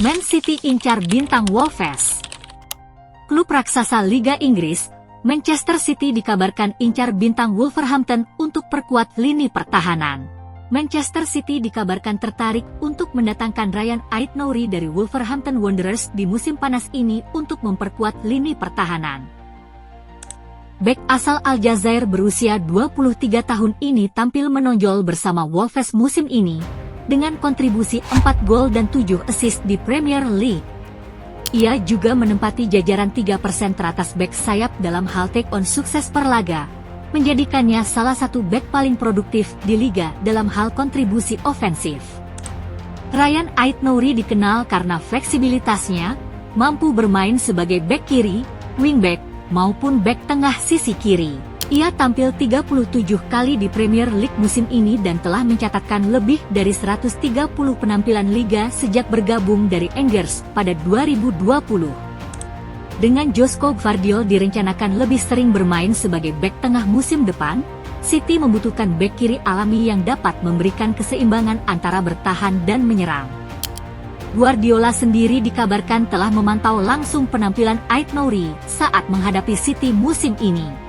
Man City incar bintang Wolves. Klub raksasa Liga Inggris, Manchester City dikabarkan incar bintang Wolverhampton untuk perkuat lini pertahanan. Manchester City dikabarkan tertarik untuk mendatangkan Ryan Ait-Nouri dari Wolverhampton Wanderers di musim panas ini untuk memperkuat lini pertahanan. Bek asal Aljazair berusia 23 tahun ini tampil menonjol bersama Wolves musim ini, dengan kontribusi 4 gol dan 7 assist di Premier League. Ia juga menempati jajaran 3% teratas bek sayap dalam hal take-on sukses per laga, menjadikannya salah satu bek paling produktif di liga dalam hal kontribusi ofensif. Ryan Ait-Nouri dikenal karena fleksibilitasnya, mampu bermain sebagai bek kiri, wingback, maupun bek tengah sisi kiri. Ia tampil 37 kali di Premier League musim ini dan telah mencatatkan lebih dari 130 penampilan liga sejak bergabung dari Angers pada 2020. Dengan Josko Gvardiol direncanakan lebih sering bermain sebagai bek tengah musim depan, City membutuhkan bek kiri alami yang dapat memberikan keseimbangan antara bertahan dan menyerang. Guardiola sendiri dikabarkan telah memantau langsung penampilan Ait-Nouri saat menghadapi City musim ini.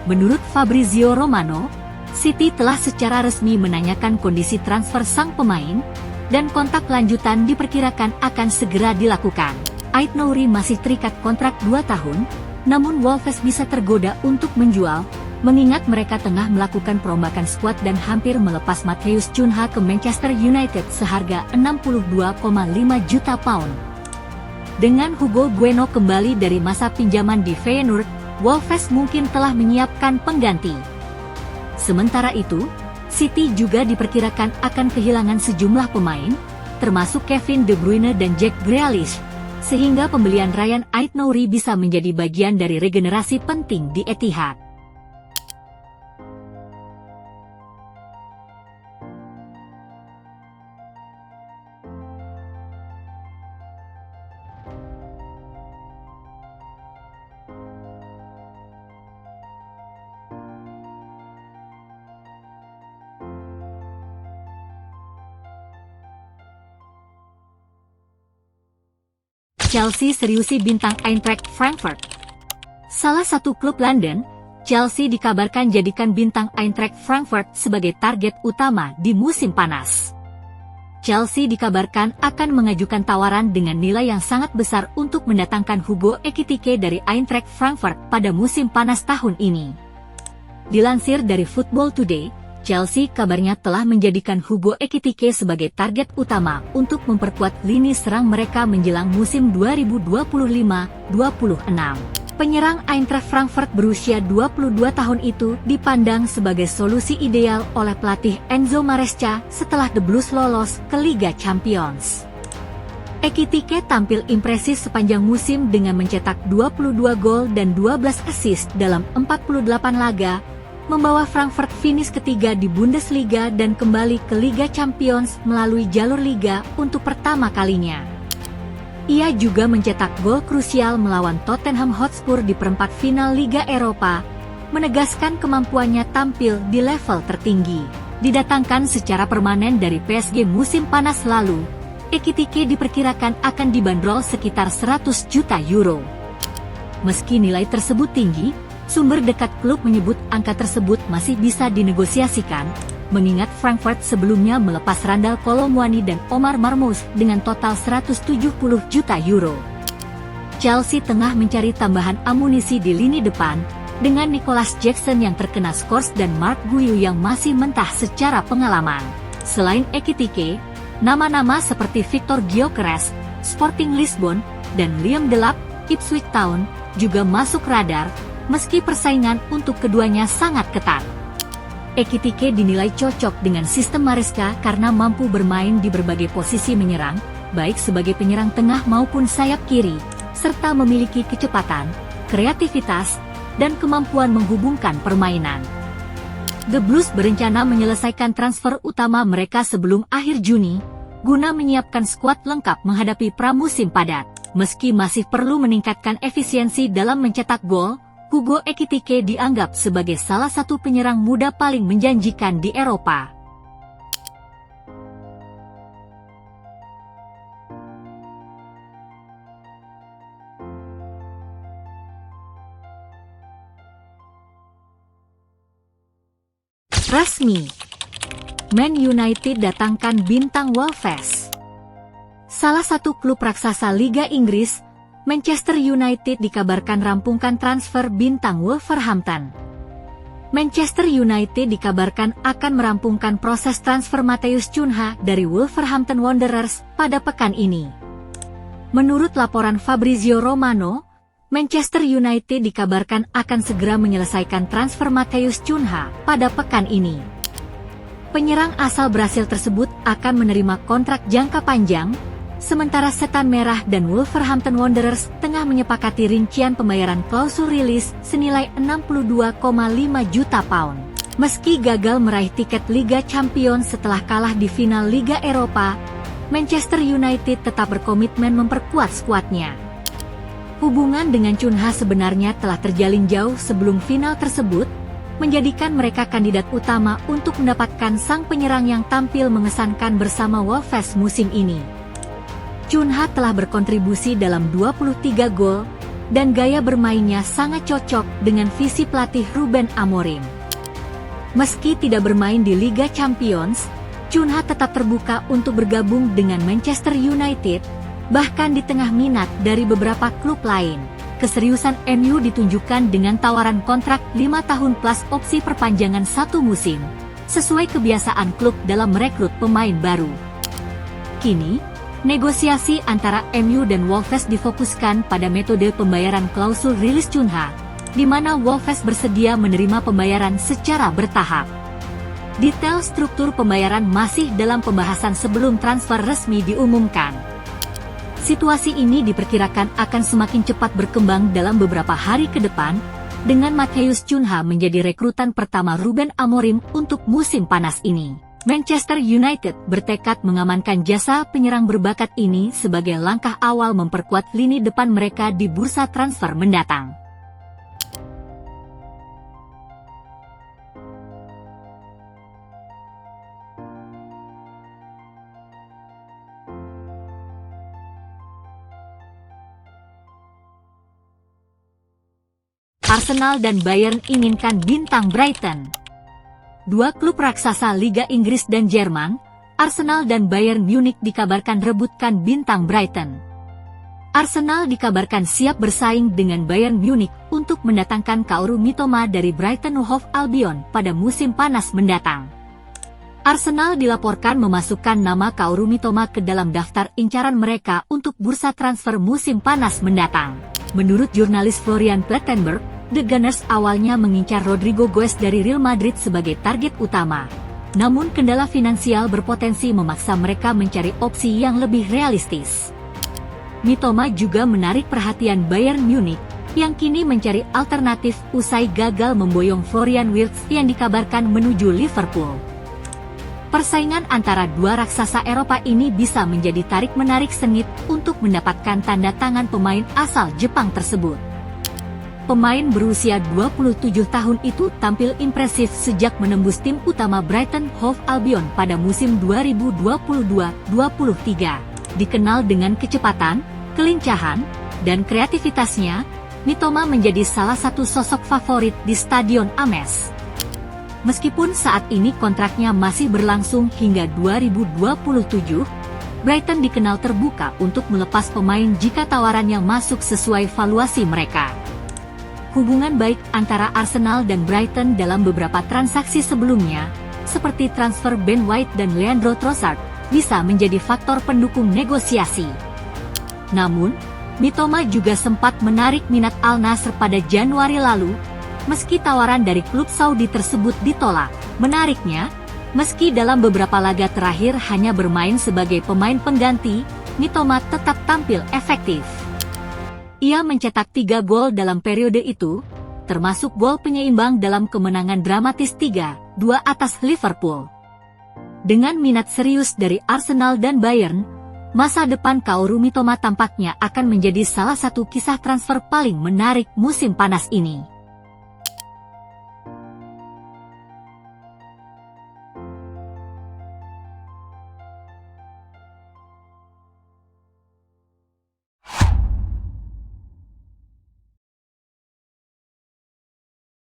Menurut Fabrizio Romano, City telah secara resmi menanyakan kondisi transfer sang pemain, dan kontak lanjutan diperkirakan akan segera dilakukan. Ait-Nouri masih terikat kontrak 2 tahun, namun Wolves bisa tergoda untuk menjual, mengingat mereka tengah melakukan perombakan skuad dan hampir melepas Matheus Cunha ke Manchester United seharga 62,5 juta pound. Dengan Hugo Bueno kembali dari masa pinjaman di Feyenoord, Wolves mungkin telah menyiapkan pengganti. Sementara itu, City juga diperkirakan akan kehilangan sejumlah pemain, termasuk Kevin De Bruyne dan Jack Grealish, sehingga pembelian Ryan Ait-Nouri bisa menjadi bagian dari regenerasi penting di Etihad. Chelsea seriusi bintang Eintracht Frankfurt. Salah satu klub London, Chelsea dikabarkan jadikan bintang Eintracht Frankfurt sebagai target utama di musim panas. Chelsea dikabarkan akan mengajukan tawaran dengan nilai yang sangat besar untuk mendatangkan Hugo Ekitike dari Eintracht Frankfurt pada musim panas tahun ini. Dilansir dari Football Today, Chelsea kabarnya telah menjadikan Hugo Ekitike sebagai target utama untuk memperkuat lini serang mereka menjelang musim 2025-26. Penyerang Eintracht Frankfurt berusia 22 tahun itu dipandang sebagai solusi ideal oleh pelatih Enzo Maresca setelah The Blues lolos ke Liga Champions. Ekitike tampil impresif sepanjang musim dengan mencetak 22 gol dan 12 assist dalam 48 laga, membawa Frankfurt finish ketiga di Bundesliga dan kembali ke Liga Champions melalui jalur Liga untuk pertama kalinya. Ia juga mencetak gol krusial melawan Tottenham Hotspur di perempat final Liga Eropa, menegaskan kemampuannya tampil di level tertinggi. Didatangkan secara permanen dari PSG musim panas lalu, Ekitike diperkirakan akan dibanderol sekitar 100 juta euro. Meski nilai tersebut tinggi, sumber dekat klub menyebut angka tersebut masih bisa dinegosiasikan, mengingat Frankfurt sebelumnya melepas Randal Kolo Muani dan Omar Marmoush dengan total 170 juta euro. Chelsea tengah mencari tambahan amunisi di lini depan, dengan Nicholas Jackson yang terkena skors dan Marc Guiu yang masih mentah secara pengalaman. Selain Ekitike, nama-nama seperti Victor Gyökeres, Sporting Lisbon, dan Liam Delap, Ipswich Town, juga masuk radar, meski persaingan untuk keduanya sangat ketat. Ekitike dinilai cocok dengan sistem Maresca karena mampu bermain di berbagai posisi menyerang, baik sebagai penyerang tengah maupun sayap kiri, serta memiliki kecepatan, kreativitas, dan kemampuan menghubungkan permainan. The Blues berencana menyelesaikan transfer utama mereka sebelum akhir Juni, guna menyiapkan skuad lengkap menghadapi pramusim padat. Meski masih perlu meningkatkan efisiensi dalam mencetak gol, Hugo Ekitike dianggap sebagai salah satu penyerang muda paling menjanjikan di Eropa. resmi. Man United datangkan bintang Wolves. Salah satu klub raksasa Liga Inggris, Manchester United dikabarkan rampungkan transfer bintang Wolverhampton. Manchester United dikabarkan akan merampungkan proses transfer Matheus Cunha dari Wolverhampton Wanderers pada pekan ini. Menurut laporan Fabrizio Romano, Manchester United dikabarkan akan segera menyelesaikan transfer Matheus Cunha pada pekan ini. Penyerang asal Brasil tersebut akan menerima kontrak jangka panjang, sementara Setan Merah dan Wolverhampton Wanderers tengah menyepakati rincian pembayaran klausul rilis senilai 62,5 juta pound. Meski gagal meraih tiket Liga Champions setelah kalah di final Liga Eropa, Manchester United tetap berkomitmen memperkuat skuadnya. Hubungan dengan Cunha sebenarnya telah terjalin jauh sebelum final tersebut, menjadikan mereka kandidat utama untuk mendapatkan sang penyerang yang tampil mengesankan bersama Wolves musim ini. Cunha telah berkontribusi dalam 23 gol, dan gaya bermainnya sangat cocok dengan visi pelatih Ruben Amorim. Meski tidak bermain di Liga Champions, Cunha tetap terbuka untuk bergabung dengan Manchester United, bahkan di tengah minat dari beberapa klub lain. Keseriusan MU ditunjukkan dengan tawaran kontrak 5 tahun plus opsi perpanjangan 1 musim, sesuai kebiasaan klub dalam merekrut pemain baru. Kini, negosiasi antara MU dan Wolves difokuskan pada metode pembayaran klausul rilis Cunha, di mana Wolves bersedia menerima pembayaran secara bertahap. Detail struktur pembayaran masih dalam pembahasan sebelum transfer resmi diumumkan. Situasi ini diperkirakan akan semakin cepat berkembang dalam beberapa hari ke depan, dengan Matheus Cunha menjadi rekrutan pertama Ruben Amorim untuk musim panas ini. Manchester United bertekad mengamankan jasa penyerang berbakat ini sebagai langkah awal memperkuat lini depan mereka di bursa transfer mendatang. Arsenal dan Bayern inginkan bintang Brighton. Dua klub raksasa Liga Inggris dan Jerman, Arsenal dan Bayern Munich dikabarkan rebutkan bintang Brighton. Arsenal dikabarkan siap bersaing dengan Bayern Munich untuk mendatangkan Kaoru Mitoma dari Brighton Hove Albion pada musim panas mendatang. Arsenal dilaporkan memasukkan nama Kaoru Mitoma ke dalam daftar incaran mereka untuk bursa transfer musim panas mendatang. Menurut jurnalis Florian Plettenberg, The Gunners awalnya mengincar Rodrigo Goes dari Real Madrid sebagai target utama. Namun kendala finansial berpotensi memaksa mereka mencari opsi yang lebih realistis. Mitoma juga menarik perhatian Bayern Munich, yang kini mencari alternatif usai gagal memboyong Florian Wirtz yang dikabarkan menuju Liverpool. Persaingan antara dua raksasa Eropa ini bisa menjadi tarik-menarik sengit untuk mendapatkan tanda tangan pemain asal Jepang tersebut. Pemain berusia 27 tahun itu tampil impresif sejak menembus tim utama Brighton Hove Albion pada musim 2022-23. Dikenal dengan kecepatan, kelincahan, dan kreativitasnya, Mitoma menjadi salah satu sosok favorit di Stadion Ames. Meskipun saat ini kontraknya masih berlangsung hingga 2027, Brighton dikenal terbuka untuk melepas pemain jika tawaran yang masuk sesuai valuasi mereka. Hubungan baik antara Arsenal dan Brighton dalam beberapa transaksi sebelumnya, seperti transfer Ben White dan Leandro Trossard, bisa menjadi faktor pendukung negosiasi. Namun, Mitoma juga sempat menarik minat Al Nassr pada Januari lalu, meski tawaran dari klub Saudi tersebut ditolak. Menariknya, meski dalam beberapa laga terakhir hanya bermain sebagai pemain pengganti, Mitoma tetap tampil efektif. Ia mencetak 3 gol dalam periode itu, termasuk gol penyeimbang dalam kemenangan dramatis 3-2 atas Liverpool. Dengan minat serius dari Arsenal dan Bayern, masa depan Kaoru Mitoma tampaknya akan menjadi salah satu kisah transfer paling menarik musim panas ini.